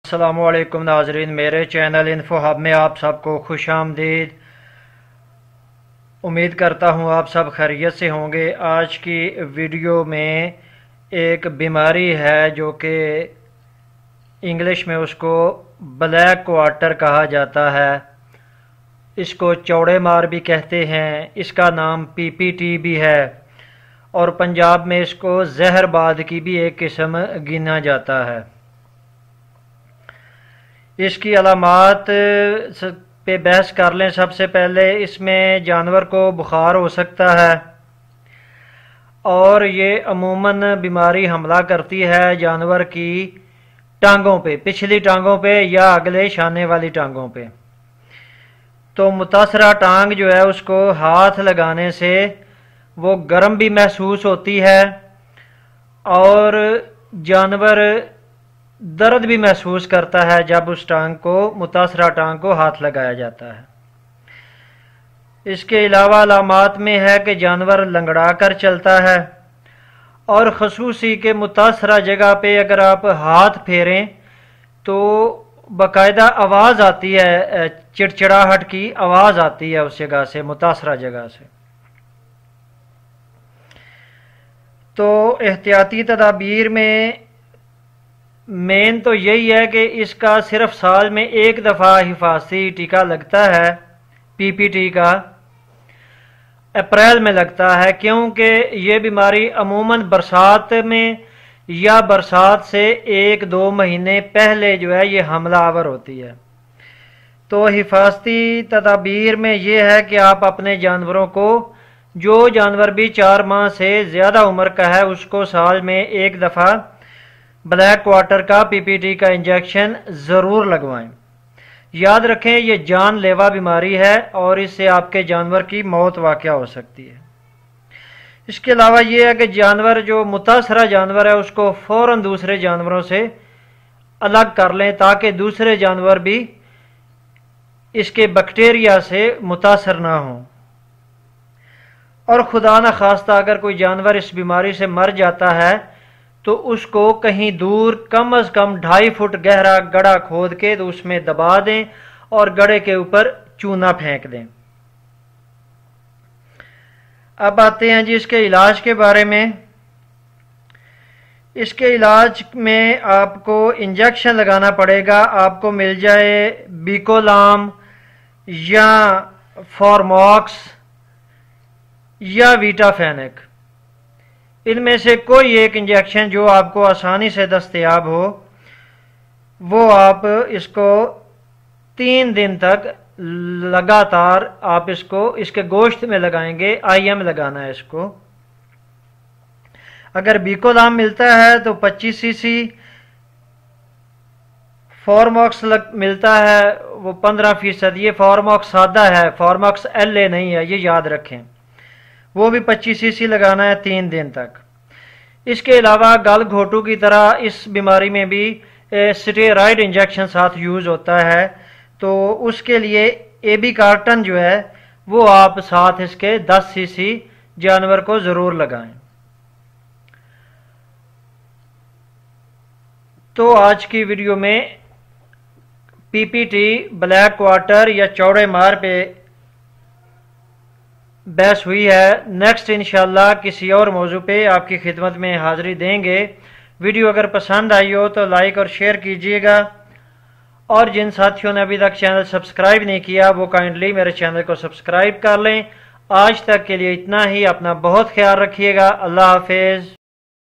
السلام علیکم ناظرین، میرے چینل انفو ہب میں آپ سب کو خوش آمدید۔ امید کرتا ہوں آپ سب خیریت سے ہوں گے۔ آج کی ویڈیو میں ایک بیماری ہے جو کہ انگلش میں اس کو بلیک کوارٹر کہا جاتا ہے، اس کو چوڑے مار بھی کہتے ہیں، اس کا نام پی پی ٹی بھی ہے، اور پنجاب میں اس کو زہر باد کی بھی ایک قسم گنا جاتا ہے۔ اس کی علامات پہ بحث کر لیں۔ سب سے پہلے اس میں جانور کو بخار ہو سکتا ہے، اور یہ عموماً بیماری حملہ کرتی ہے جانور کی ٹانگوں پہ، پچھلی ٹانگوں پہ یا اگلے شانے والی ٹانگوں پہ۔ تو متاثرہ ٹانگ جو ہے اس کو ہاتھ لگانے سے وہ گرم بھی محسوس ہوتی ہے، اور جانور درد بھی محسوس کرتا ہے جب اس ٹانگ کو، متاثرہ ٹانگ کو ہاتھ لگایا جاتا ہے۔ اس کے علاوہ علامات میں ہے کہ جانور لنگڑا کر چلتا ہے، اور خصوصی کہ متاثرہ جگہ پہ اگر آپ ہاتھ پھیریں تو باقاعدہ آواز آتی ہے، چڑچڑاہٹ کی آواز آتی ہے اس جگہ سے، متاثرہ جگہ سے۔ تو احتیاطی تدابیر میں مین تو یہی ہے کہ اس کا صرف سال میں ایک دفعہ حفاظتی ٹیکہ لگتا ہے، پی پی ٹی کا، اپریل میں لگتا ہے، کیونکہ یہ بیماری عموماً برسات میں یا برسات سے ایک دو مہینے پہلے جو ہے یہ حملہ آور ہوتی ہے۔ تو حفاظتی تدابیر میں یہ ہے کہ آپ اپنے جانوروں کو، جو جانور بھی 4 ماہ سے زیادہ عمر کا ہے، اس کو سال میں ایک دفعہ بلیک کوارٹر کا پی پی ٹی کا انجیکشن ضرور لگوائیں۔ یاد رکھیں یہ جان لیوا بیماری ہے، اور اس سے آپ کے جانور کی موت واقع ہو سکتی ہے۔ اس کے علاوہ یہ ہے کہ جانور، جو متاثرہ جانور ہے، اس کو فوراً دوسرے جانوروں سے الگ کر لیں تاکہ دوسرے جانور بھی اس کے بیکٹیریا سے متاثر نہ ہوں۔ اور خدا نخواستہ اگر کوئی جانور اس بیماری سے مر جاتا ہے تو اس کو کہیں دور کم از کم 2.5 فٹ گہرا گڑھا کھود کے تو اس میں دبا دیں، اور گڑھے کے اوپر چونا پھینک دیں۔ اب آتے ہیں جی اس کے علاج کے بارے میں۔ اس کے علاج میں آپ کو انجیکشن لگانا پڑے گا، آپ کو مل جائے بیکولام یا فارماکس یا ویٹا فینک، ان میں سے کوئی ایک انجیکشن جو آپ کو آسانی سے دستیاب ہو، وہ آپ اس کو 3 دن تک لگاتار آپ اس کو اس کے گوشت میں لگائیں گے، آئی ایم لگانا ہے اس کو۔ اگر بیکولام ملتا ہے تو 25 سی سی، فارماکس ملتا ہے وہ 15%، یہ فارماکس سادہ ہے، فارماکس ایل اے نہیں ہے، یہ یاد رکھیں، وہ بھی 25 سی سی لگانا ہے 3 دن تک۔ اس کے علاوہ گل گھوٹو کی طرح اس بیماری میں بھی سٹیرائڈ انجیکشن ساتھ یوز ہوتا ہے، تو اس کے لیے اے بی کارٹن جو ہے وہ آپ ساتھ اس کے 10 سی سی جانور کو ضرور لگائیں۔ تو آج کی ویڈیو میں پی پی ٹی، بلیک کوارٹر یا چوڑے مار پہ بحث ہوئی ہے۔ نیکسٹ انشاءاللہ کسی اور موضوع پہ آپ کی خدمت میں حاضری دیں گے۔ ویڈیو اگر پسند آئی ہو تو لائک اور شیئر کیجئے گا، اور جن ساتھیوں نے ابھی تک چینل سبسکرائب نہیں کیا وہ کائنڈلی میرے چینل کو سبسکرائب کر لیں۔ آج تک کے لیے اتنا ہی، اپنا بہت خیال رکھیے گا۔ اللہ حافظ۔